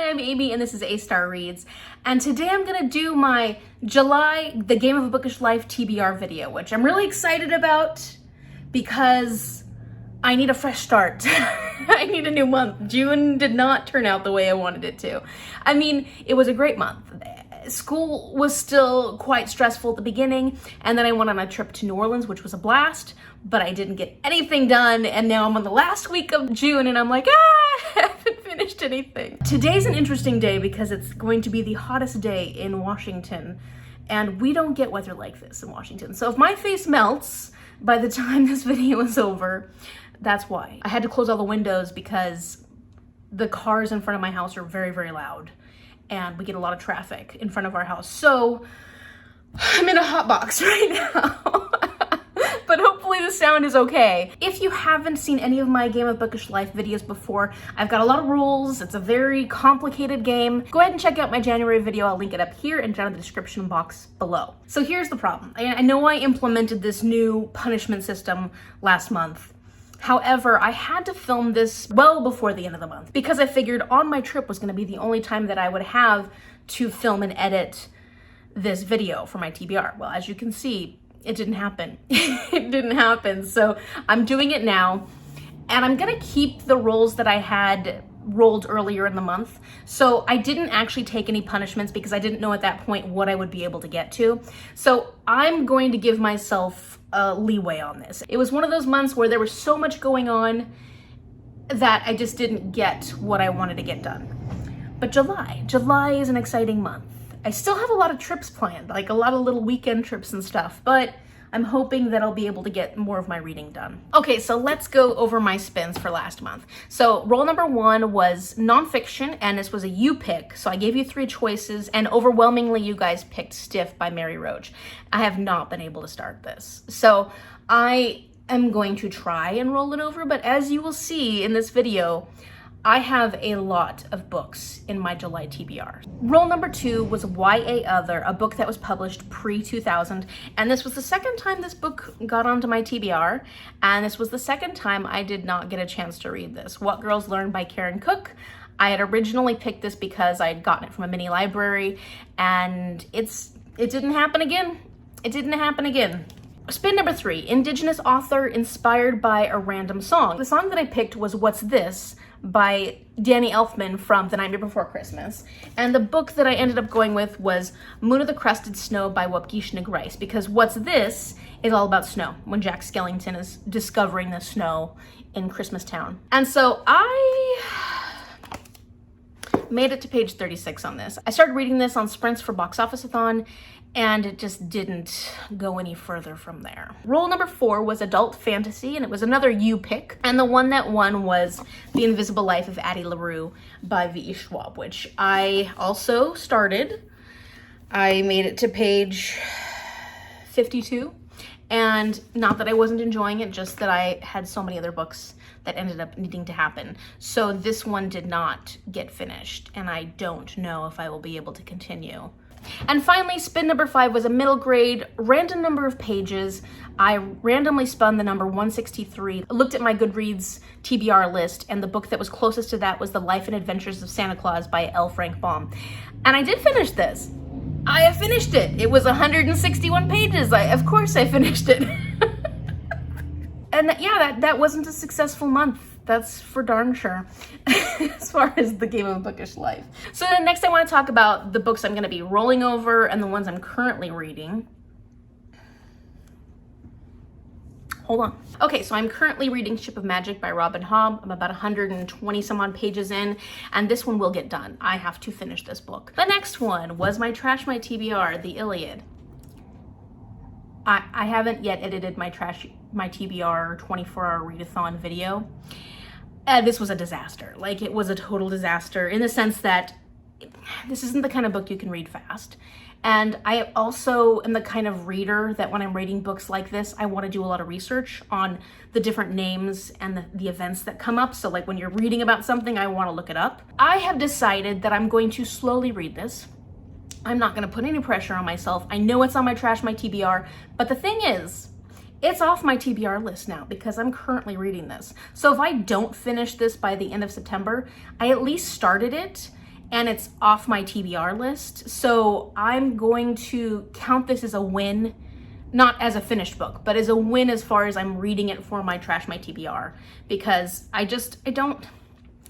Hi, I'm Amy and this is A-Star Reads. And today I'm gonna do my July, the Game of a Bookish Life TBR video, which I'm really excited about because I need a fresh start. I need a new month. June did not turn out the way I wanted it to. I mean, it was a great month. School was still quite stressful at the beginning, and then I went on a trip to New Orleans, which was a blast, but I didn't get anything done, and now I'm on the last week of June, and I'm like, I haven't finished anything. Today's an interesting day because it's going to be the hottest day in Washington, and we don't get weather like this in Washington. So if my face melts by the time this video is over, that's why. I had to close all the windows because the cars in front of my house are very, very loud. And we get a lot of traffic in front of our house. So I'm in a hot box right now. But hopefully the sound is okay. If you haven't seen any of my Game of Bookish Life videos before, I've got a lot of rules. It's a very complicated game. Go ahead and check out my January video. I'll link it up here and down in the description box below. So here's the problem. I know I implemented this new punishment system last month. However, I had to film this well before the end of the month because I figured on my trip was gonna be the only time that I would have to film and edit this video for my TBR. Well, as you can see, it didn't happen. It didn't happen. So I'm doing it now, and I'm gonna keep the roles that I had rolled earlier in the month. So I didn't actually take any punishments because I didn't know at that point what I would be able to get to. So I'm going to give myself a leeway on this. It was one of those months where there was so much going on that I just didn't get what I wanted to get done. But July is an exciting month. I still have a lot of trips planned, like a lot of little weekend trips and stuff, but I'm hoping that I'll be able to get more of my reading done. Okay, so let's go over my spins for last month. So roll number 1 was nonfiction, and this was a you pick. So I gave you 3 choices, and overwhelmingly you guys picked Stiff by Mary Roach. I have not been able to start this. So I am going to try and roll it over, but as you will see in this video, I have a lot of books in my July TBR. Roll number 2 was YA Other, a book that was published pre-2000, and this was the second time this book got onto my TBR, and this was the second time I did not get a chance to read this. What Girls Learn by Karen Cook. I had originally picked this because I had gotten it from a mini library, and it didn't happen again. It didn't happen again. Spin number 3, Indigenous author inspired by a random song. The song that I picked was What's This by Danny Elfman from The Nightmare Before Christmas. And the book that I ended up going with was Moon of the Crusted Snow by Bookish Friends, because What's This is all about snow, when Jack Skellington is discovering the snow in Christmas Town. And so I made it to page 36 on this. I started reading this on sprints for Bookchathon, and it just didn't go any further from there. Roll number 4 was adult fantasy, and it was another you pick. And the one that won was The Invisible Life of Addie LaRue by V.E. Schwab, which I also started. I made it to page 52. And not that I wasn't enjoying it, just that I had so many other books that ended up needing to happen. So this one did not get finished, and I don't know if I will be able to continue. And finally, spin number 5 was a middle grade, random number of pages. I randomly spun the number 163, looked at my Goodreads TBR list, and the book that was closest to that was The Life and Adventures of Santa Claus by L. Frank Baum. And I did finish this. I have finished it. It was 161 pages. Of course I finished it. And yeah, that wasn't a successful month. That's for darn sure, as far as the Game of Bookish Life. So then next I want to talk about the books I'm going to be rolling over and the ones I'm currently reading. Hold on. Okay, so I'm currently reading Ship of Magic by Robin Hobb. I'm about 120 some odd pages in, and this one will get done. I have to finish this book. The next one was my TBR, The Iliad. I haven't yet edited my TBR 24-hour readathon video. This was a disaster. Like, it was a total disaster in the sense that this isn't the kind of book you can read fast. And I also am the kind of reader that when I'm reading books like this, I want to do a lot of research on the different names and the events that come up. So like when you're reading about something, I want to look it up. I have decided that I'm going to slowly read this. I'm not going to put any pressure on myself. I know it's on my TBR, but the thing is, it's off my TBR list now because I'm currently reading this. So if I don't finish this by the end of September, I at least started it, and it's off my TBR list. So I'm going to count this as a win, not as a finished book, but as a win as far as I'm reading it for my Trash My TBR, because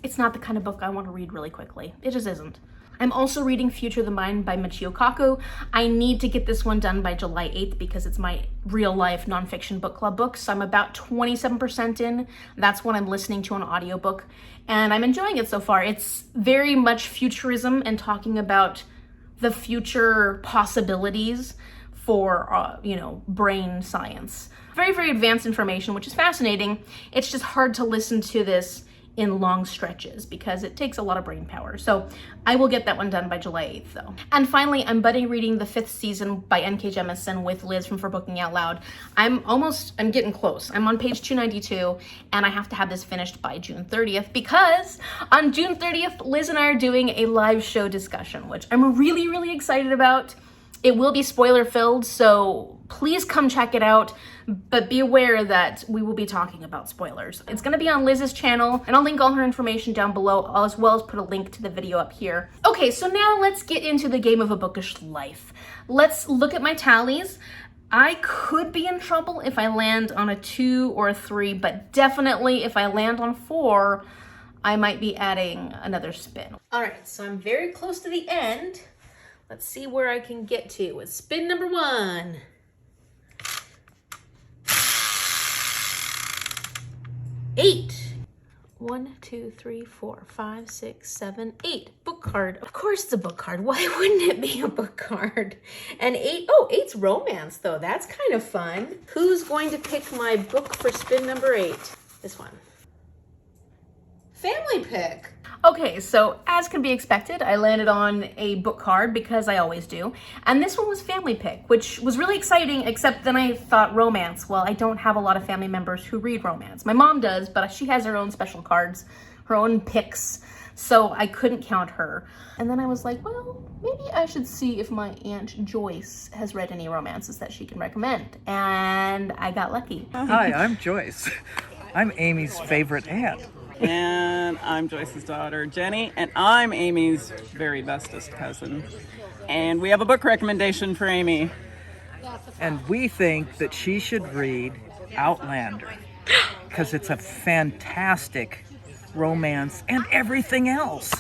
it's not the kind of book I want to read really quickly. It just isn't. I'm also reading Future of the Mind by Michio Kaku. I need to get this one done by July 8th because it's my real life nonfiction book club book. So I'm about 27% in. That's what I'm listening to an audiobook, and I'm enjoying it so far. It's very much futurism and talking about the future possibilities for, brain science. Very, very advanced information, which is fascinating. It's just hard to listen to this in long stretches because it takes a lot of brain power. So I will get that one done by July 8th though. And finally, I'm buddy reading the 5th season by N.K. Jemisin with Liz from For Booking Out Loud. I'm getting close. I'm on page 292 and I have to have this finished by June 30th because on June 30th, Liz and I are doing a live show discussion, which I'm really, really excited about. It will be spoiler filled, so please come check it out, but be aware that we will be talking about spoilers. It's gonna be on Liz's channel, and I'll link all her information down below, as well as put a link to the video up here. Okay, so now let's get into the game of a bookish life. Let's look at my tallies. I could be in trouble if I land on a 2 or a 3, but definitely if I land on 4, I might be adding another spin. All right, so I'm very close to the end. Let's see where I can get to with spin number 1. 8. 1, 2, 3, 4, 5, 6, 7, 8. Book card. Of course it's a book card. Why wouldn't it be a book card? And 8, oh, 8's romance though. That's kind of fun. Who's going to pick my book for spin number 8? This one. Family pick. Okay, so as can be expected, I landed on a book card because I always do. And this one was family pick, which was really exciting, except then I thought romance. Well, I don't have a lot of family members who read romance. My mom does, but she has her own special cards, her own picks, so I couldn't count her. And then I was like, well, maybe I should see if my Aunt Joyce has read any romances that she can recommend. And I got lucky. Hi, I'm Joyce. I'm Amy's favorite aunt. And I'm Joyce's daughter, Jenny, and I'm Amy's very bestest cousin. And we have a book recommendation for Amy. And we think that she should read Outlander because it's a fantastic romance and everything else.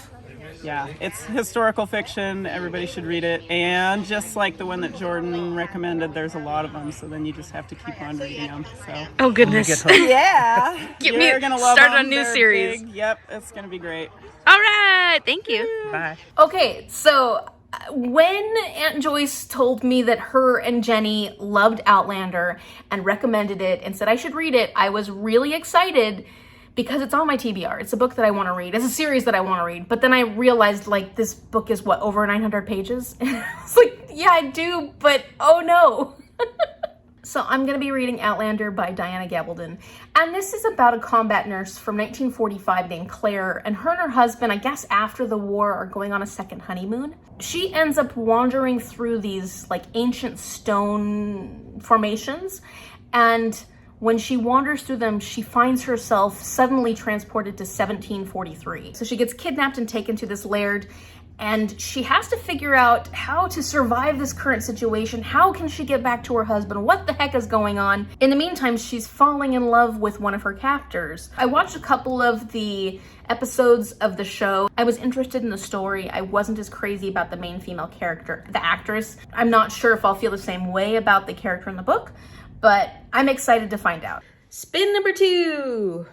Yeah, it's historical fiction. Everybody should read it. And just like the one that Jordan recommended, there's a lot of them. So then you just have to keep on reading them. So. Oh, goodness. Yeah. You're gonna love start them. a new They're series. big. Yep, it's going to be great. All right. Thank you. Bye. Okay, so when Aunt Joyce told me that her and Jenny loved Outlander and recommended it and said I should read it, I was really excited because it's on my TBR. It's a book that I want to read. It's a series that I want to read. But then I realized, like, this book is, what, over 900 pages? And I was like, yeah, I do, but oh no. So I'm going to be reading Outlander by Diana Gabaldon. And this is about a combat nurse from 1945 named Claire. And her and her husband, I guess after the war, are going on a second honeymoon. She ends up wandering through these, like, ancient stone formations. And when she wanders through them, she finds herself suddenly transported to 1743. So she gets kidnapped and taken to this laird, and she has to figure out how to survive this current situation. How can she get back to her husband? What the heck is going on? In the meantime, she's falling in love with one of her captors. I watched a couple of the episodes of the show. I was interested in the story. I wasn't as crazy about the main female character, the actress. I'm not sure if I'll feel the same way about the character in the book, but I'm excited to find out. Spin number 2.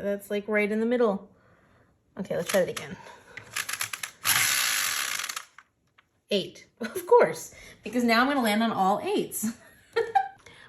That's like right in the middle. Okay, let's try it again. 8, of course, because now I'm gonna land on all 8s.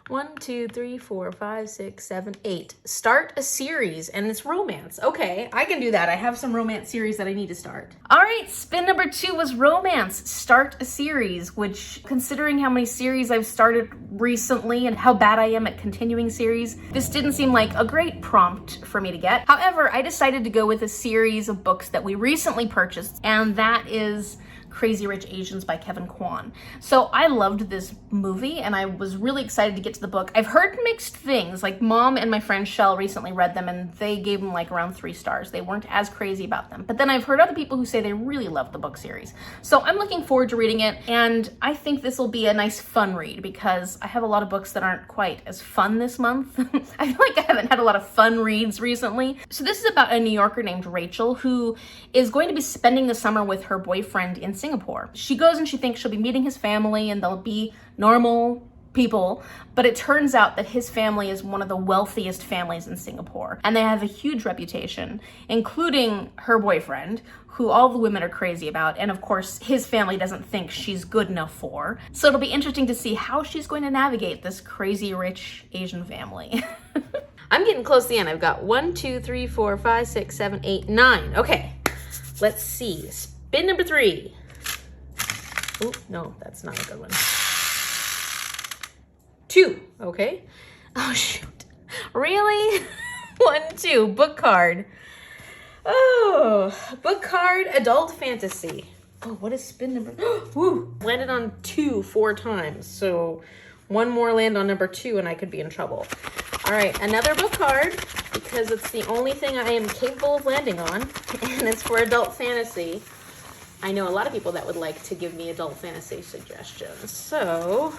1, 2, 3, 4, 5, 6, 7, 8. Start a series, and it's romance. Okay, I can do that. I have some romance series that I need to start. All right, spin number 2 was romance. Start a series, which, considering how many series I've started recently and how bad I am at continuing series, this didn't seem like a great prompt for me to get. However, I decided to go with a series of books that we recently purchased, and that is Crazy Rich Asians by Kevin Kwan. So I loved this movie and I was really excited to get to the book. I've heard mixed things. Like Mom and my friend Chelle recently read them and they gave them like around 3 stars. They weren't as crazy about them. But then I've heard other people who say they really loved the book series. So I'm looking forward to reading it, and I think this will be a nice fun read because I have a lot of books that aren't quite as fun this month. I feel like I haven't had a lot of fun reads recently. So this is about a New Yorker named Rachel who is going to be spending the summer with her boyfriend in Singapore. She goes and she thinks she'll be meeting his family and they'll be normal people, but it turns out that his family is one of the wealthiest families in Singapore, and they have a huge reputation, including her boyfriend, who all the women are crazy about, and of course his family doesn't think she's good enough for. So it'll be interesting to see how she's going to navigate this crazy rich Asian family. I'm getting close to the end. I've got 1, 2, 3, 4, 5, 6, 7, 8, 9. Okay, let's see. Spin number 3. Oh, no, that's not a good one. 2, okay. Oh, shoot. Really? 1, 2, book card. Oh, book card, adult fantasy. Oh, what is spin number? Woo, landed on 2 4 times. So 1 more land on number 2 and I could be in trouble. All right, another book card because it's the only thing I am capable of landing on, and it's for adult fantasy. I know a lot of people that would like to give me adult fantasy suggestions. So,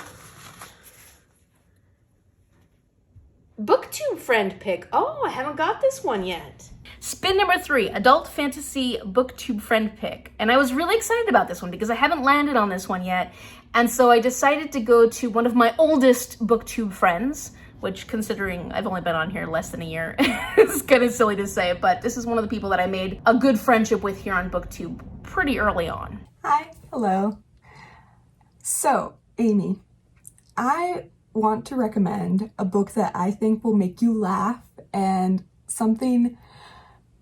BookTube friend pick. Oh, I haven't got this one yet. Spin number 3, adult fantasy BookTube friend pick. And I was really excited about this one because I haven't landed on this one yet. And so I decided to go to one of my oldest BookTube friends, which, considering I've only been on here less than a year, is kind of silly to say, but this is one of the people that I made a good friendship with here on BookTube pretty early on. Hi, hello. So, Amy, I want to recommend a book that I think will make you laugh and something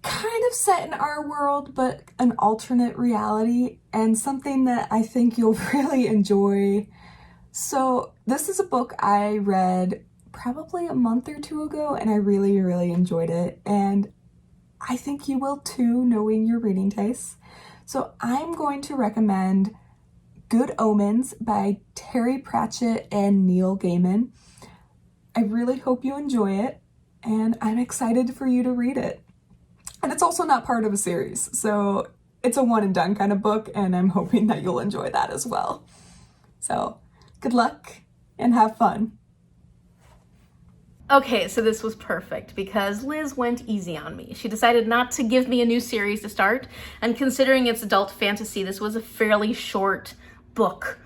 kind of set in our world, but an alternate reality, and something that I think you'll really enjoy. So, this is a book I read probably a month or 2 ago, and I really, really enjoyed it, and I think you will too, knowing your reading tastes. So I'm going to recommend Good Omens by Terry Pratchett and Neil Gaiman. I really hope you enjoy it, and I'm excited for you to read it. And it's also not part of a series, so it's a one and done kind of book, and I'm hoping that you'll enjoy that as well. So good luck and have fun. Okay, so this was perfect because Liz went easy on me. She decided not to give me a new series to start, and considering it's adult fantasy, this was a fairly short book,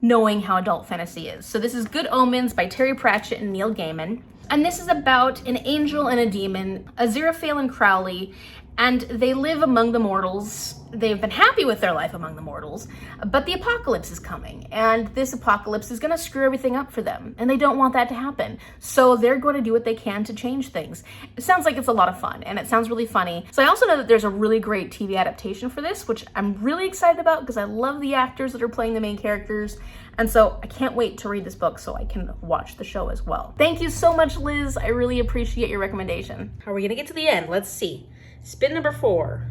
knowing how adult fantasy is. So this is Good Omens by Terry Pratchett and Neil Gaiman, and this is about an angel and a demon, Aziraphale and Crowley, and they live among the mortals. They've been happy with their life among the mortals, but the apocalypse is coming, and this apocalypse is gonna screw everything up for them, and they don't want that to happen. So they're going to do what they can to change things. It sounds like it's a lot of fun, and it sounds really funny. So I also know that there's a really great TV adaptation for this, which I'm really excited about because I love the actors that are playing the main characters, and so I can't wait to read this book so I can watch the show as well. Thank you so much, Liz. I really appreciate your recommendation. How are we gonna get to the end? Let's see. Spin number 4.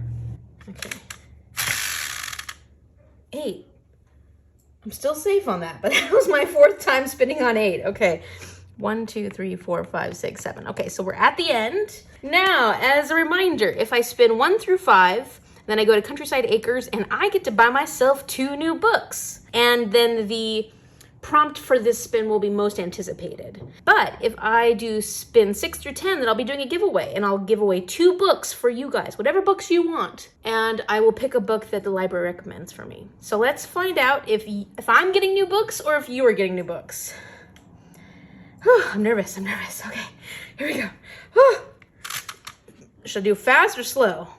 Okay. 8. I'm still safe on that, but that was my 4th time spinning on 8. Okay. 1, 2, 3, 4, 5, 6, 7. Okay, so we're at the end. Now, as a reminder, if I spin 1 through 5, then I go to Countryside Acres and I get to buy myself 2 new books. And then the prompt for this spin will be most anticipated. But if I do spin 6 through 10, then I'll be doing a giveaway, and I'll give away 2 books for you guys, whatever books you want. And I will pick a book that the library recommends for me. So let's find out if I'm getting new books or if you are getting new books. Whew, I'm nervous. Okay, here we go. Whew. Should I do fast or slow?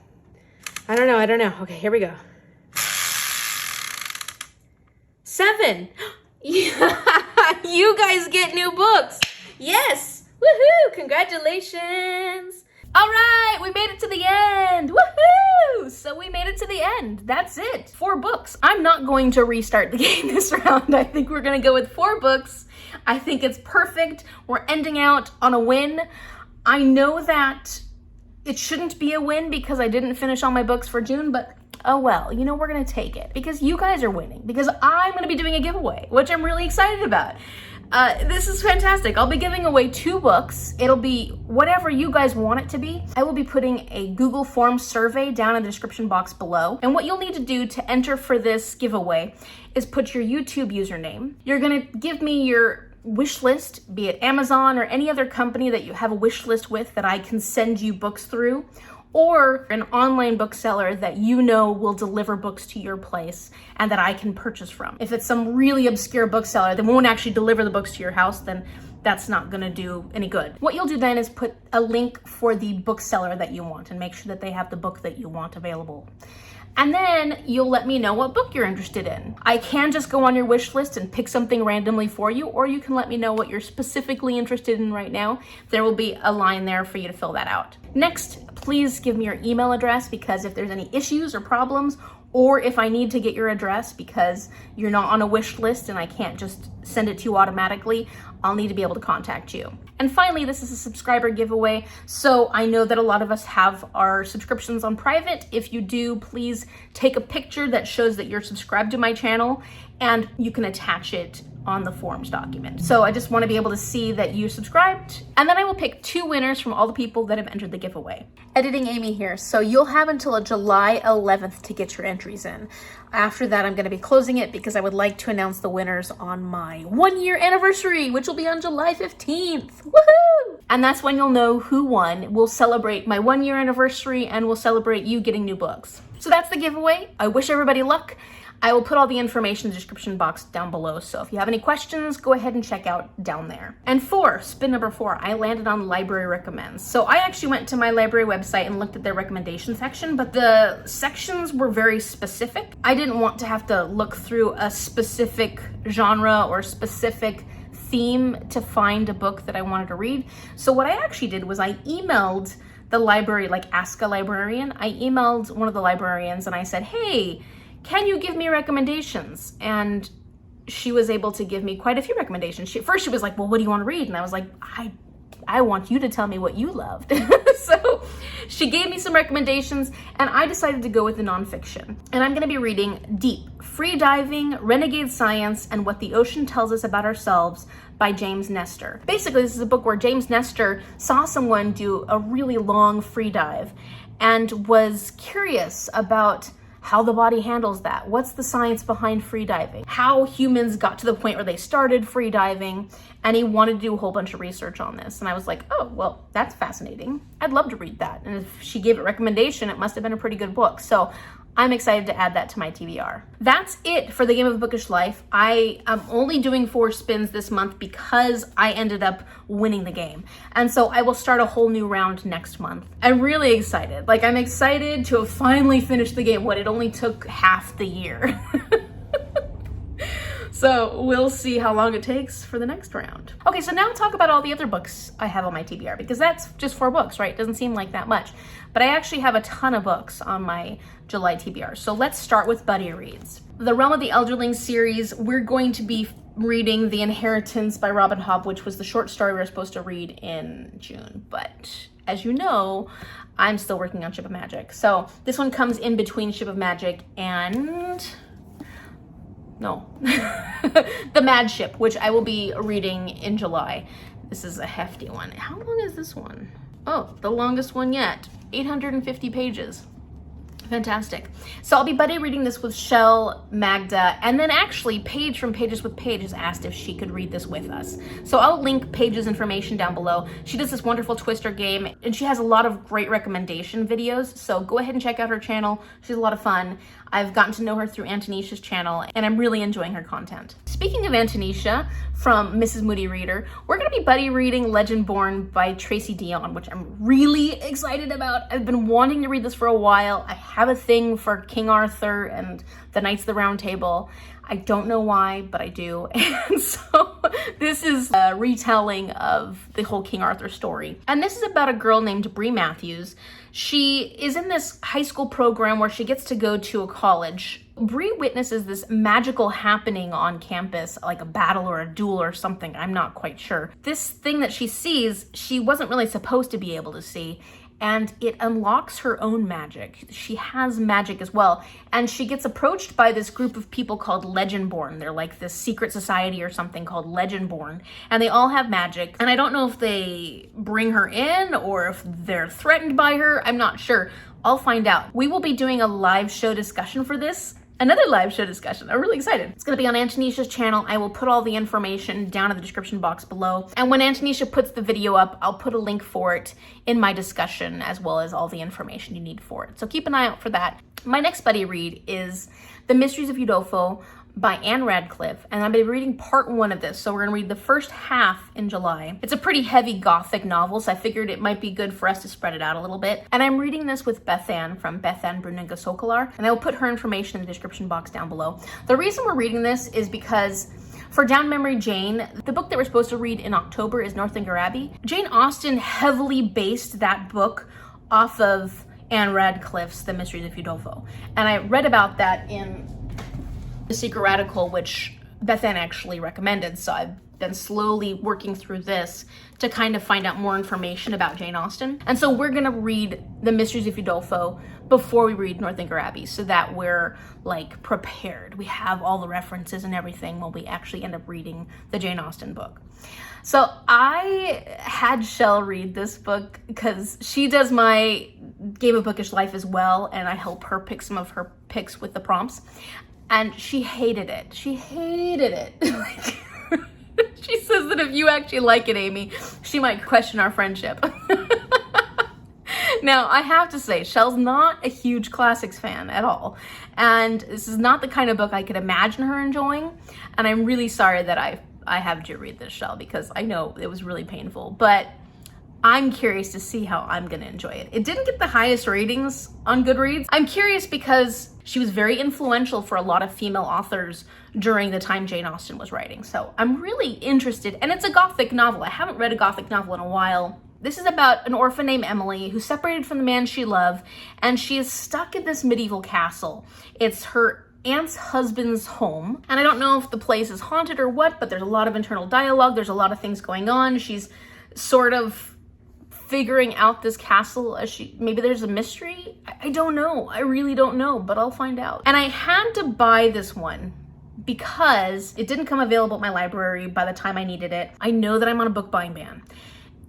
I don't know. Okay, here we go. 7. You guys get new books. Yes. Woohoo. Congratulations. All right, we made it to the end. Woohoo. So we made it to the end. That's it. 4 books. I'm not going to restart the game this round. I think we're going to go with 4 books. I think it's perfect. We're ending out on a win. I know that it shouldn't be a win because I didn't finish all my books for June, but oh well, you know, we're gonna take it because you guys are winning, because I'm gonna be doing a giveaway, which I'm really excited about. This is fantastic. I'll be giving away 2 books. It'll be whatever you guys want it to be. I will be putting a Google Forms survey down in the description box below. And what you'll need to do to enter for this giveaway is put your YouTube username. You're gonna give me your wish list, be it Amazon or any other company that you have a wish list with that I can send you books through, or an online bookseller that you know will deliver books to your place and that I can purchase from. If it's some really obscure bookseller that won't actually deliver the books to your house, then that's not gonna do any good. What you'll do then is put a link for the bookseller that you want and make sure that they have the book that you want available. And then you'll let me know what book you're interested in. I can just go on your wish list and pick something randomly for you, or you can let me know what you're specifically interested in right now. There will be a line there for you to fill that out. Next, please give me your email address, because if there's any issues or problems, or if I need to get your address because you're not on a wish list and I can't just send it to you automatically, I'll need to be able to contact you. And finally, this is a subscriber giveaway, so I know that a lot of us have our subscriptions on private. If you do, please take a picture that shows that you're subscribed to my channel, and you can attach it on the forms document. So I just want to be able to see that you subscribed, and then I will pick 2 winners from all the people that have entered the giveaway. Editing Amy here. So you'll have until July 11th to get your entries in. After that, I'm going to be closing it because I would like to announce the winners on my 1-year anniversary, which will be on July 15th. Woohoo! And that's when you'll know who won. We'll celebrate my 1-year anniversary and we'll celebrate you getting new books. So that's the giveaway. I wish everybody luck. I will put all the information in the description box down below, so if you have any questions, go ahead and check out down there. And spin number 4, I landed on library recommends. So I actually went to my library website and looked at their recommendation section, but the sections were very specific. I didn't want to have to look through a specific genre or specific theme to find a book that I wanted to read. So what I actually did was I emailed the library, like Ask a Librarian. I emailed one of the librarians and I said, hey, can you give me recommendations? And she was able to give me quite a few recommendations. First she was like, well, what do you want to read? And I was like, I want you to tell me what you loved. So she gave me some recommendations and I decided to go with the nonfiction. And I'm gonna be reading Deep, Freediving, Renegade Science, and What the Ocean Tells Us About Ourselves by James Nestor. Basically, this is a book where James Nestor saw someone do a really long free dive and was curious about how the body handles that. What's the science behind freediving? How humans got to the point where they started freediving, and he wanted to do a whole bunch of research on this. And I was like, oh, well, that's fascinating. I'd love to read that. And if she gave it recommendation, it must have been a pretty good book. So I'm excited to add that to my TBR. That's it for the Game of Bookish Life. I am only doing 4 spins this month because I ended up winning the game. And so I will start a whole new round next month. I'm really excited. Like, I'm excited to have finally finished the game. It only took half the year. So we'll see how long it takes for the next round. Okay, so now I'll talk about all the other books I have on my TBR, because that's just 4 books, right? It doesn't seem like that much. But I actually have a ton of books on my July TBR. So let's start with Buddy Reads. The Realm of the Elderling series, we're going to be reading The Inheritance by Robin Hobb, which was the short story we were supposed to read in June. But as you know, I'm still working on Ship of Magic. So this one comes in between Ship of Magic and... no, The Mad Ship, which I will be reading in July. This is a hefty one. How long is this one? Oh, the longest one yet, 850 pages. Fantastic. So I'll be buddy reading this with Chelle, Magda, and then actually Paige from Pages with Paige has asked if she could read this with us. So I'll link Paige's information down below. She does this wonderful Twister game and she has a lot of great recommendation videos. So go ahead and check out her channel. She's a lot of fun. I've gotten to know her through Antonisha's channel and I'm really enjoying her content. Speaking of Antonisha from Mrs. Moody Reader, we're gonna be buddy reading Legendborn by Tracy Dion, which I'm really excited about. I've been wanting to read this for a while. I have a thing for King Arthur and the Knights of the Round Table. I don't know why, but I do. And so this is a retelling of the whole King Arthur story. And this is about a girl named Bree Matthews. She is in this high school program where she gets to go to a college. Bree witnesses this magical happening on campus, like a battle or a duel or something. I'm not quite sure. This thing that she sees, she wasn't really supposed to be able to see. and it unlocks her own magic. She has magic as well, and she gets approached by this group of people called Legendborn. They're like this secret society or something called Legendborn, and they all have magic, and I don't know if they bring her in or if they're threatened by her. I'm not sure. I'll find out. We will be doing a live show discussion for this. Another live show discussion. I'm really excited. It's gonna be on Antonisha's channel. I will put all the information down in the description box below. And when Antonisha puts the video up, I'll put a link for it in my discussion, as well as all the information you need for it. So keep an eye out for that. My next buddy read is The Mysteries of Udolpho by Anne Radcliffe, and I'm gonna be reading part 1 of this. So we're gonna read the first half in July. It's a pretty heavy gothic novel, so I figured it might be good for us to spread it out a little bit. And I'm reading this with Beth Ann from Beth Ann Brunninga Sokolar, and I will put her information in the description box down below. The reason we're reading this is because for Down Memory Jane, the book that we're supposed to read in October is Northanger Abbey. Jane Austen heavily based that book off of Anne Radcliffe's The Mysteries of Udolpho, and I read about that in The Secret Radical, which Beth Ann actually recommended. So I've been slowly working through this to kind of find out more information about Jane Austen. And so we're gonna read The Mysteries of Udolpho before we read Northanger Abbey, so that we're like prepared. We have all the references and everything when we actually end up reading the Jane Austen book. So I had Chelle read this book because she does my Game of Bookish Life as well, and I help her pick some of her picks with the prompts. And she hated it. She hated it. She says that if you actually like it, Amy, she might question our friendship. Now, I have to say, Chelle's not a huge classics fan at all. And this is not the kind of book I could imagine her enjoying. And I'm really sorry that I have you read this, Chelle, because I know it was really painful. But I'm curious to see how I'm gonna enjoy it. It didn't get the highest ratings on Goodreads. I'm curious because she was very influential for a lot of female authors during the time Jane Austen was writing. So I'm really interested, and it's a gothic novel. I haven't read a gothic novel in a while. This is about an orphan named Emily who's separated from the man she loved, and she is stuck in this medieval castle. It's her aunt's husband's home, and I don't know if the place is haunted or what, but there's a lot of internal dialogue. There's a lot of things going on. She's sort of figuring out this castle as maybe there's a mystery. I don't know. I really don't know, but I'll find out. And I had to buy this one because it didn't come available at my library by the time I needed it. I know that I'm on a book buying ban.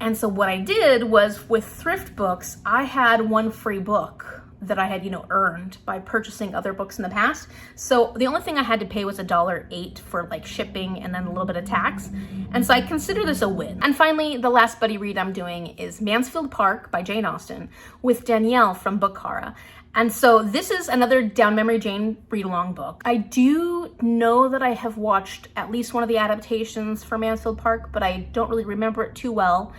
And so what I did was, with thrift books, I had one free book that I had, earned by purchasing other books in the past. So the only thing I had to pay was $1.08 for like shipping and then a little bit of tax. And so I consider this a win. And finally, the last buddy read I'm doing is Mansfield Park by Jane Austen with Danielle from bookchara. And so this is another Down Memory Jane read-along book. I do know that I have watched at least one of the adaptations for Mansfield Park, but I don't really remember it too well,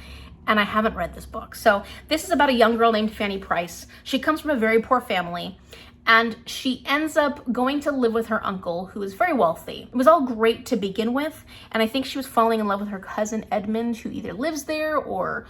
and I haven't read this book. So this is about a young girl named Fanny Price. She comes from a very poor family, and she ends up going to live with her uncle, who is very wealthy. It was all great to begin with, and I think she was falling in love with her cousin Edmund, who either lives there or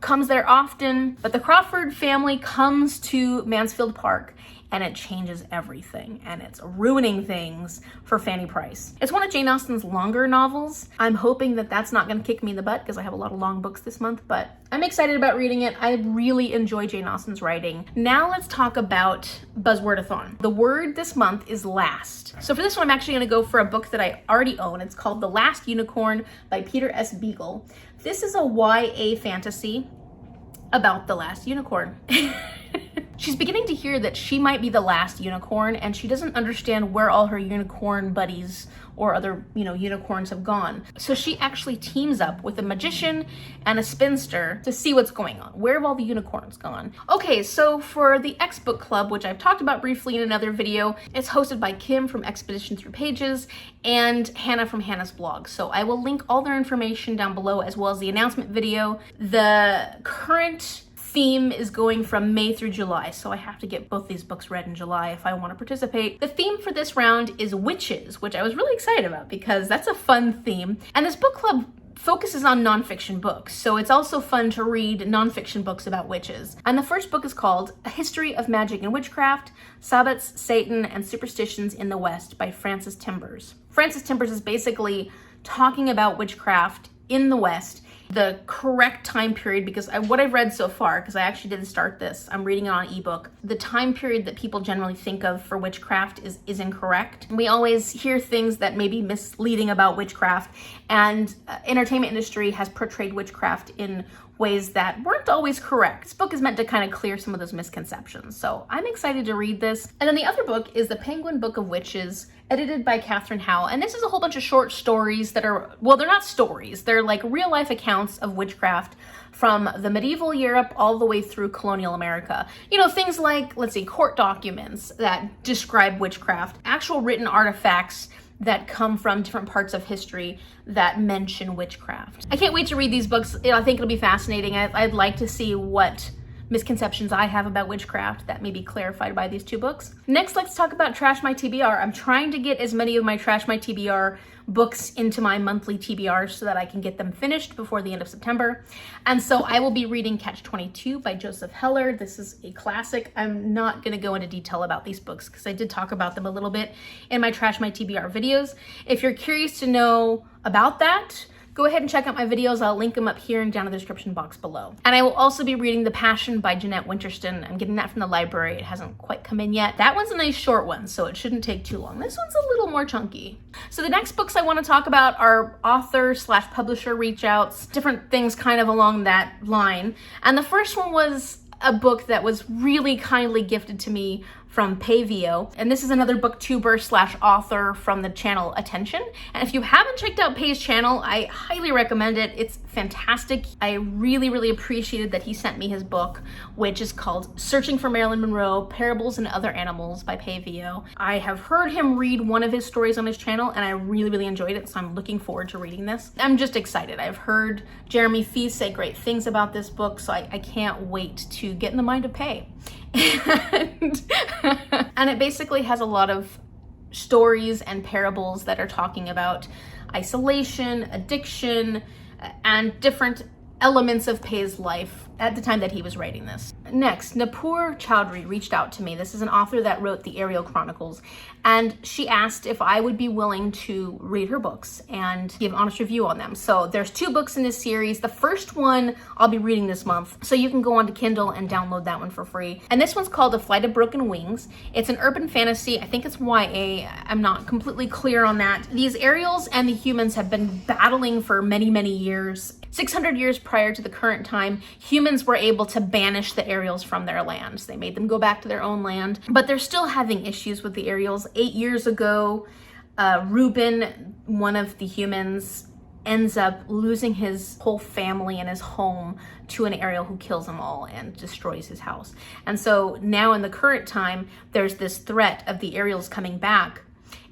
comes there often. But the Crawford family comes to Mansfield Park, and it changes everything, and it's ruining things for Fanny Price. It's one of Jane Austen's longer novels. I'm hoping that that's not gonna kick me in the butt because I have a lot of long books this month, but I'm excited about reading it. I really enjoy Jane Austen's writing. Now let's talk about Buzzwordathon. The word this month is last. So for this one, I'm actually gonna go for a book that I already own. It's called The Last Unicorn by Peter S. Beagle. This is a YA fantasy about the last unicorn. She's beginning to hear that she might be the last unicorn, and she doesn't understand where all her unicorn buddies or other, unicorns have gone. So she actually teams up with a magician and a spinster to see what's going on. Where have all the unicorns gone? Okay, so for the X Book Club, which I've talked about briefly in another video, it's hosted by Kim from Expedition Through Pages and Hannah from Hannah's blog. So I will link all their information down below, as well as the announcement video. The current theme is going from May through July, so I have to get both these books read in July if I want to participate. The theme for this round is witches, which I was really excited about because that's a fun theme. And this book club focuses on nonfiction books, so it's also fun to read nonfiction books about witches. And the first book is called A History of Magic and Witchcraft, Sabbats, Satan, and Superstitions in the West by Frances Timbers. Frances Timbers is basically talking about witchcraft in the West the correct time period, because what I've read so far, because I actually didn't start this, I'm reading it on ebook, the time period that people generally think of for witchcraft is incorrect. We always hear things that may be misleading about witchcraft, and entertainment industry has portrayed witchcraft in ways that weren't always correct. This book is meant to kind of clear some of those misconceptions, so I'm excited to read this. And then the other book is The Penguin Book of Witches, edited by Catherine Howe, and this is a whole bunch of short stories that are, well, they're not stories, they're like real life accounts of witchcraft from the medieval Europe all the way through colonial America. You know, things like, let's see, court documents that describe witchcraft, actual written artifacts that come from different parts of history that mention witchcraft. I can't wait to read these books. I think it'll be fascinating. I'd like to see what misconceptions I have about witchcraft that may be clarified by these two books. Next, let's talk about Trash My TBR. I'm trying to get as many of my Trash My TBR books into my monthly TBRs so that I can get them finished before the end of September. And so I will be reading Catch-22 by Joseph Heller. This is a classic. I'm not going to go into detail about these books because I did talk about them a little bit in my Trash My TBR videos. If you're curious to know about that, go ahead and check out my videos. I'll link them up here and down in the description box below. And I will also be reading The Passion by Jeanette Winterston. I'm getting that from the library. It hasn't quite come in yet. That one's a nice short one, so it shouldn't take too long. This one's a little more chunky. So the next books I want to talk about are author/publisher reach outs, different things kind of along that line. And the first one was a book that was really kindly gifted to me from Payvio. And this is another booktuber/author from the channel Attention. And if you haven't checked out Pay's channel, I highly recommend it. It's fantastic. I really, really appreciated that he sent me his book, which is called Searching for Marilyn Monroe, Parables and Other Animals by Payvio. I have heard him read one of his stories on his channel and I really, really enjoyed it. So I'm looking forward to reading this. I'm just excited. I've heard Jeremy Fee say great things about this book, so I can't wait to get in the mind of Pay. And it basically has a lot of stories and parables that are talking about isolation, addiction, and different elements of Pay's life at the time that he was writing this. Next, Nupur Chowdhury reached out to me. This is an author that wrote the Ariel Chronicles, and she asked if I would be willing to read her books and give an honest review on them. So there's 2 books in this series. The first one I'll be reading this month, so you can go onto Kindle and download that one for free. And this one's called A Flight of Broken Wings. It's an urban fantasy. I think it's YA. I'm not completely clear on that. These Ariels and the humans have been battling for many, many years. 600 years prior to the current time, humans were able to banish the Ariels from their lands. They made them go back to their own land, but they're still having issues with the Ariels. 8 years ago, Reuben, one of the humans, ends up losing his whole family and his home to an Ariel who kills them all and destroys his house. And so now in the current time, there's this threat of the Ariels coming back,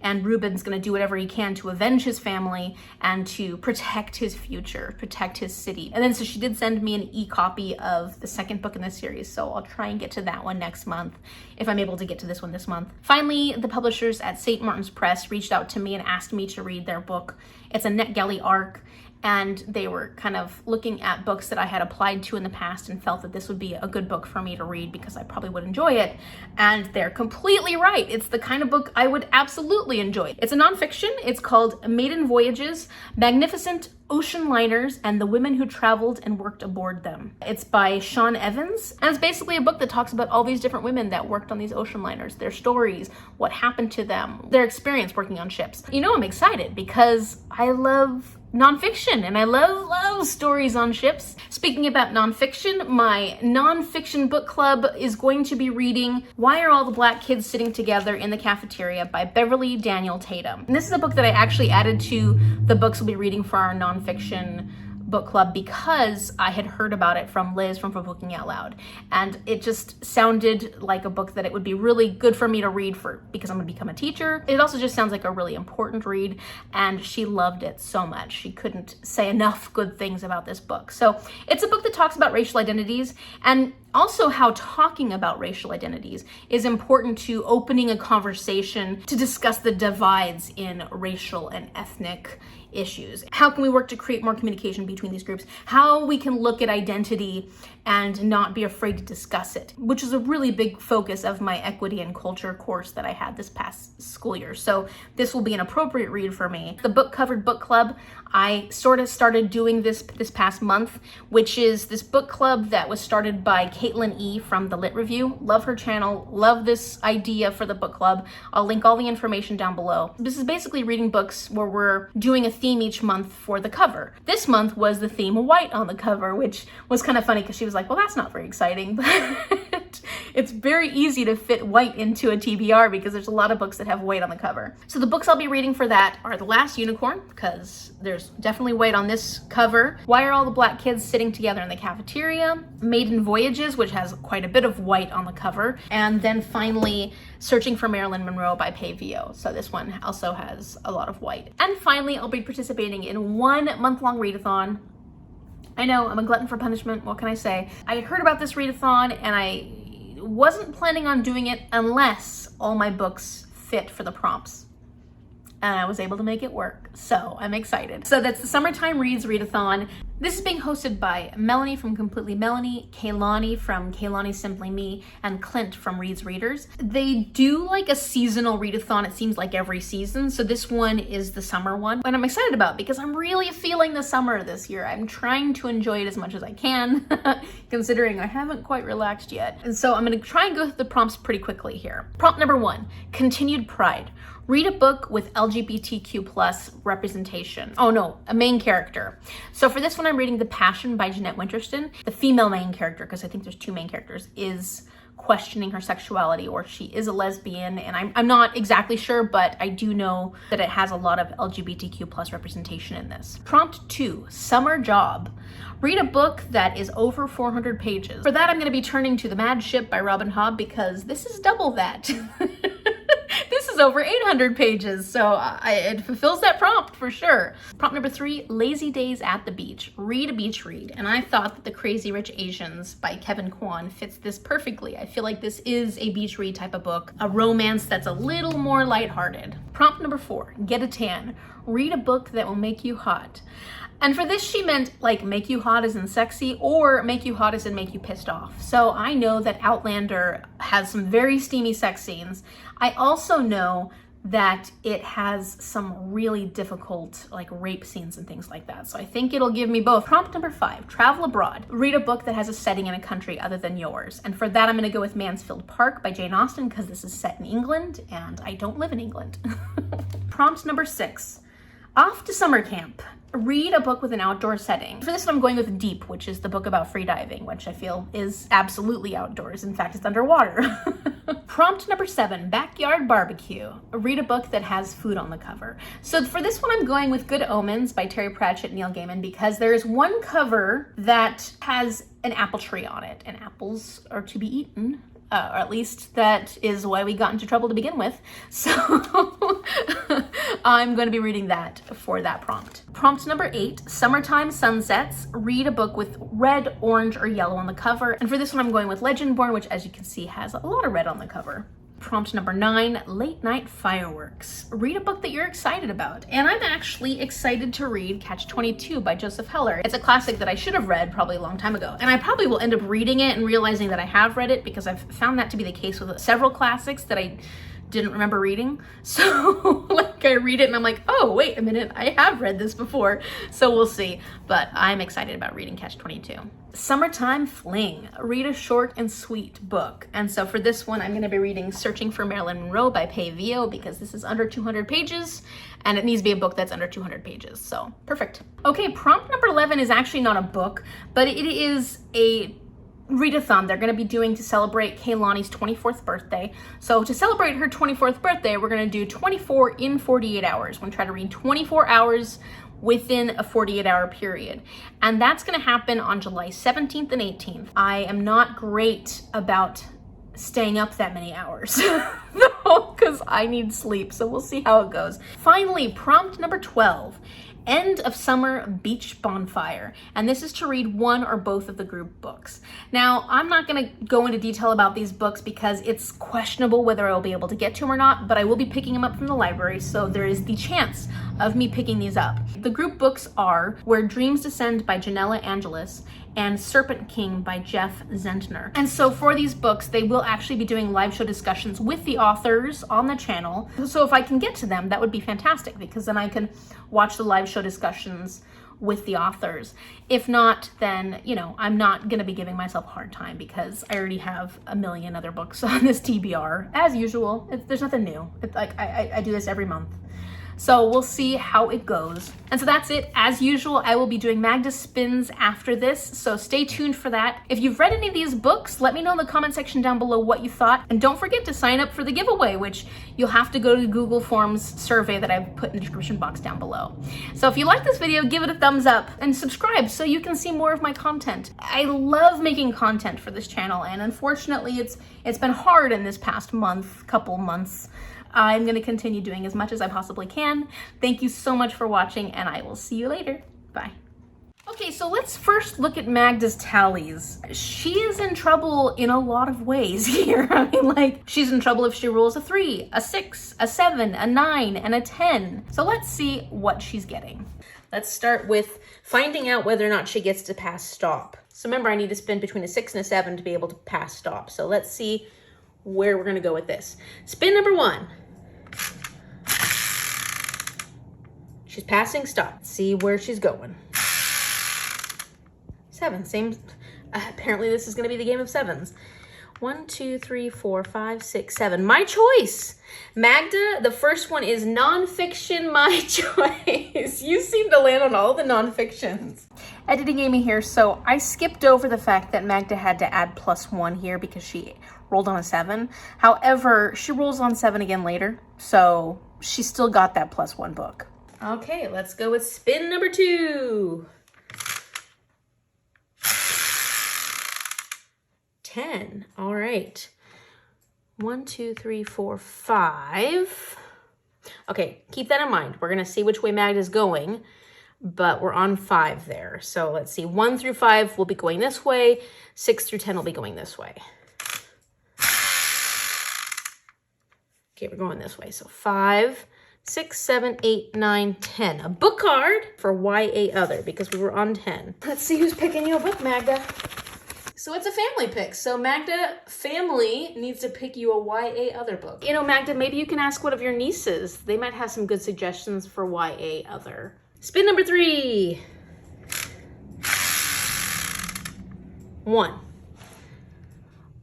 and Reuben's gonna do whatever he can to avenge his family and to protect his future, protect his city. And then so she did send me an e-copy of the second book in this series, so I'll try and get to that one next month if I'm able to get to this one this month. Finally, the publishers at St. Martin's Press reached out to me and asked me to read their book. It's a NetGalley arc, and they were kind of looking at books that I had applied to in the past and felt that this would be a good book for me to read because I probably would enjoy it. And they're completely right. It's the kind of book I would absolutely enjoy. It's a nonfiction. It's called Maiden Voyages, Magnificent Ocean Liners and the Women Who Traveled and Worked Aboard Them. It's by Sean Evans, and it's basically a book that talks about all these different women that worked on these ocean liners, their stories, what happened to them, their experience working on ships. You know, I'm excited because I love nonfiction and I love stories on ships. Speaking about nonfiction, my nonfiction book club is going to be reading Why Are All the Black Kids Sitting Together in the Cafeteria by Beverly Daniel Tatum. And this is a book that I actually added to the books we'll be reading for our nonfiction book club because I had heard about it from Liz from For Booking Out Loud, and it just sounded like a book that it would be really good for me to read because I'm gonna become a teacher. It also just sounds like a really important read, and she loved it so much. She couldn't say enough good things about this book. So it's a book that talks about racial identities and also how talking about racial identities is important to opening a conversation to discuss the divides in racial and ethnic issues. How can we work to create more communication between these groups? How we can look at identity and not be afraid to discuss it, which is a really big focus of my equity and culture course that I had this past school year. So this will be an appropriate read for me. The book covered book club, I sort of started doing this past month, which is this book club that was started by Caitlin E. from The Lit Review. Love her channel, love this idea for the book club. I'll link all the information down below. This is basically reading books where we're doing a theme each month for the cover. This month was the theme white on the cover, which was kind of funny because she was like, well, that's not very exciting, but it's very easy to fit white into a TBR because there's a lot of books that have white on the cover. So the books I'll be reading for that are The Last Unicorn, because there's definitely white on this cover. Why Are All the Black Kids Sitting Together in the Cafeteria? Maiden Voyages, which has quite a bit of white on the cover. And then finally, Searching for Marilyn Monroe by Pavio. So this one also has a lot of white. And finally, I'll be participating in 1 month-long readathon. I know, I'm a glutton for punishment, what can I say? I had heard about this readathon and I wasn't planning on doing it unless all my books fit for the prompts. And I was able to make it work, so I'm excited. So that's the Summertime Reads Readathon. This is being hosted by Melanie from Completely Melanie, Kaylani from Kaylani Simply Me, and Clint from Reads Readers. They do like a seasonal readathon, it seems like every season, so this one is the summer one. And I'm excited about because I'm really feeling the summer this year. I'm trying to enjoy it as much as I can, considering I haven't quite relaxed yet. And so I'm gonna try and go through the prompts pretty quickly here. Prompt number 1, Continued Pride. Read a book with LGBTQ+ representation. Oh no, a main character. So for this one, I'm reading The Passion by Jeanette Winterston. The female main character, because I think there's 2 main characters, is questioning her sexuality, or she is a lesbian, and I'm not exactly sure, but I do know that it has a lot of LGBTQ+ representation in this. Prompt 2, Summer Job. Read a book that is over 400 pages. For that, I'm going to be turning to The Mad Ship by Robin Hobb, because this is double that. This is over 800 pages, so it fulfills that prompt for sure. Prompt number 3, Lazy Days at the Beach. Read a beach read. And I thought that The Crazy Rich Asians by Kevin Kwan fits this perfectly. I feel like this is a beach read type of book, a romance that's a little more lighthearted. Prompt number 4, Get a Tan. Read a book that will make you hot. And for this, she meant like make you hot as in sexy, or make you hot as in make you pissed off. So I know that Outlander has some very steamy sex scenes. I also know that it has some really difficult like rape scenes and things like that. So I think it'll give me both. Prompt number 5, Travel Abroad. Read a book that has a setting in a country other than yours. And for that, I'm gonna go with Mansfield Park by Jane Austen, because this is set in England and I don't live in England. Prompt number 6, Off to Summer Camp. Read a book with an outdoor setting. For this one, I'm going with Deep, which is the book about freediving, which I feel is absolutely outdoors. In fact, it's underwater. Prompt number 7, Backyard Barbecue. Read a book that has food on the cover. So for this one, I'm going with Good Omens by Terry Pratchett and Neil Gaiman, because there is one cover that has an apple tree on it, and apples are to be eaten. Or at least that is why we got into trouble to begin with. So I'm going to be reading that for that prompt. Prompt number 8, Summertime Sunsets. Read a book with red, orange, or yellow on the cover. And for this one, I'm going with Legendborn, which as you can see has a lot of red on the cover. Prompt number 9, Late Night Fireworks. Read a book that you're excited about. And I'm actually excited to read Catch-22 by Joseph Heller. It's a classic that I should have read probably a long time ago. And I probably will end up reading it and realizing that I have read it, because I've found that to be the case with several classics that I didn't remember reading. So like I read it and I'm like, oh, wait a minute, I have read this before. So we'll see. But I'm excited about reading Catch-22. Summertime Fling. Read a short and sweet book. And so for this one, I'm going to be reading Searching for Marilyn Monroe by Pavio, because this is under 200 pages and it needs to be a book that's under 200 pages. So perfect. Okay, prompt number 11 is actually not a book, but it is a readathon they're going to be doing to celebrate Kaylani's 24th birthday. So to celebrate her 24th birthday, we're going to do 24 in 48 hours. We're going to try to read 24 hours within a 48-hour period. And that's going to happen on July 17th and 18th. I am not great about staying up that many hours because I need sleep. So we'll see how it goes. Finally, prompt number 12. End of Summer Beach Bonfire. And this is to read one or both of the group books. Now, I'm not going to go into detail about these books because it's questionable whether I'll be able to get to them or not, but I will be picking them up from the library, so there is the chance of me picking these up. The group books are Where Dreams Descend by Janella Angelis and Serpent King by Jeff Zentner. And so for these books, they will actually be doing live show discussions with the authors on the channel. So if I can get to them, that would be fantastic, because then I can watch the live show discussions with the authors. If not, then, you know, I'm not gonna be giving myself a hard time because I already have a million other books on this TBR. As usual, there's nothing new. I do this every month. So we'll see how it goes. And so that's it. As usual, I will be doing Magda spins after this, so stay tuned for that. If you've read any of these books, let me know in the comment section down below what you thought. And don't forget to sign up for the giveaway, which you'll have to go to the Google Forms survey that I've put in the description box down below. So if you like this video, give it a thumbs up and subscribe so you can see more of my content. I love making content for this channel, and unfortunately it's been hard in this past couple months. I'm going to continue doing as much as I possibly can. Thank you so much for watching, and I will see you later. Bye. Okay, so let's first look at Magda's tallies. She is in trouble in a lot of ways here. I mean, like, she's in trouble if she rolls a 3, a 6, a 7, a 9, and a 10. So let's see what she's getting. Let's start with finding out whether or not she gets to pass stop. So remember, I need to spin between a 6 and a 7 to be able to pass stop. So let's see where we're going to go with this. Spin number 1. She's passing stop. Let's see where she's going. 7, same. Apparently this is going to be the game of 7s. 1, 2, 3, 4, 5, 6, 7. My choice. Magda, the first one is nonfiction, my choice. You seem to land on all the nonfictions. Editing Amy here, so I skipped over the fact that Magda had to add +1 here because she rolled on a 7. However, she rolls on 7 again later, so she still got that +1 book. Okay, let's go with spin number 2. 10. All right. 1, 2, 3, 4, 5. Okay, keep that in mind. We're going to see which way Magda's going, but we're on 5 there. So let's see. 1 through 5 will be going this way. 6 through 10 will be going this way. Okay, we're going this way. So 5, 6, 7, 8, 9, 10. A book card for YA Other because we were on 10. Let's see who's picking you a book, Magda. So it's a family pick. So Magda family needs to pick you a YA Other book. You know, Magda, maybe you can ask one of your nieces. They might have some good suggestions for YA Other. Spin number 3. 1.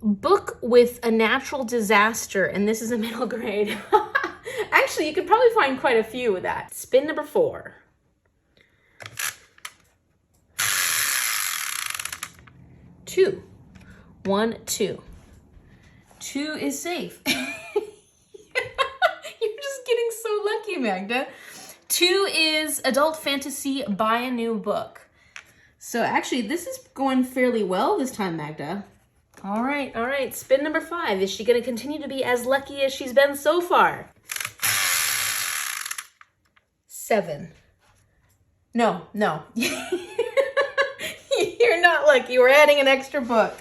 Book with a natural disaster, and this is a middle grade. Actually, you could probably find quite a few with that. Spin number 4. 2. 1, 2. 2 is safe. You're just getting so lucky, Magda. 2 is adult fantasy, buy a new book. So actually, this is going fairly well this time, Magda. All right. Spin number 5. Is she going to continue to be as lucky as she's been so far? 7. No. You're not lucky. We're adding an extra book.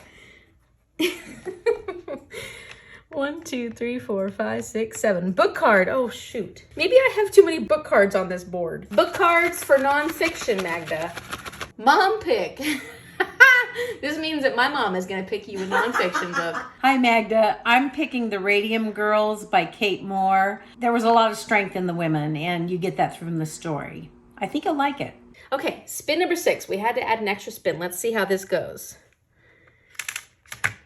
1, 2, 3, 4, 5, 6, 7. Book card. Oh, shoot. Maybe I have too many book cards on this board. Book cards for nonfiction, Magda. Mom pick. This means that my mom is going to pick you a nonfiction book. Hi, Magda. I'm picking The Radium Girls by Kate Moore. There was a lot of strength in the women, and you get that from the story. I think you'll like it. Okay, spin number 6. We had to add an extra spin. Let's see how this goes.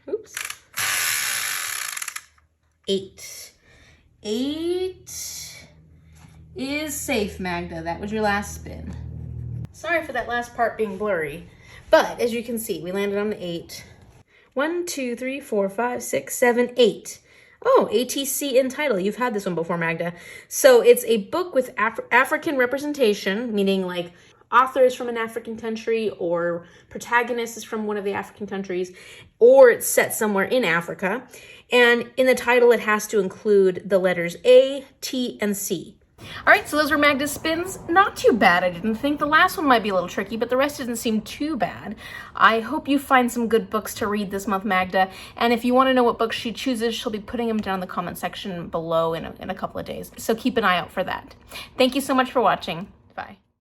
Oops. 8. 8 is safe, Magda. That was your last spin. Sorry for that last part being blurry. But as you can see, we landed on the 8. 1, 2, 3, 4, 5, 6, 7, 8. Oh, ATC in title. You've had this one before, Magda. So it's a book with African representation, meaning like author is from an African country or protagonist is from one of the African countries, or it's set somewhere in Africa. And in the title, it has to include the letters A, T, and C. All right, so those were Magda's spins. Not too bad, I didn't think. The last one might be a little tricky, but the rest didn't seem too bad. I hope you find some good books to read this month, Magda. And if you want to know what books she chooses, she'll be putting them down in the comment section below in a couple of days. So keep an eye out for that. Thank you so much for watching.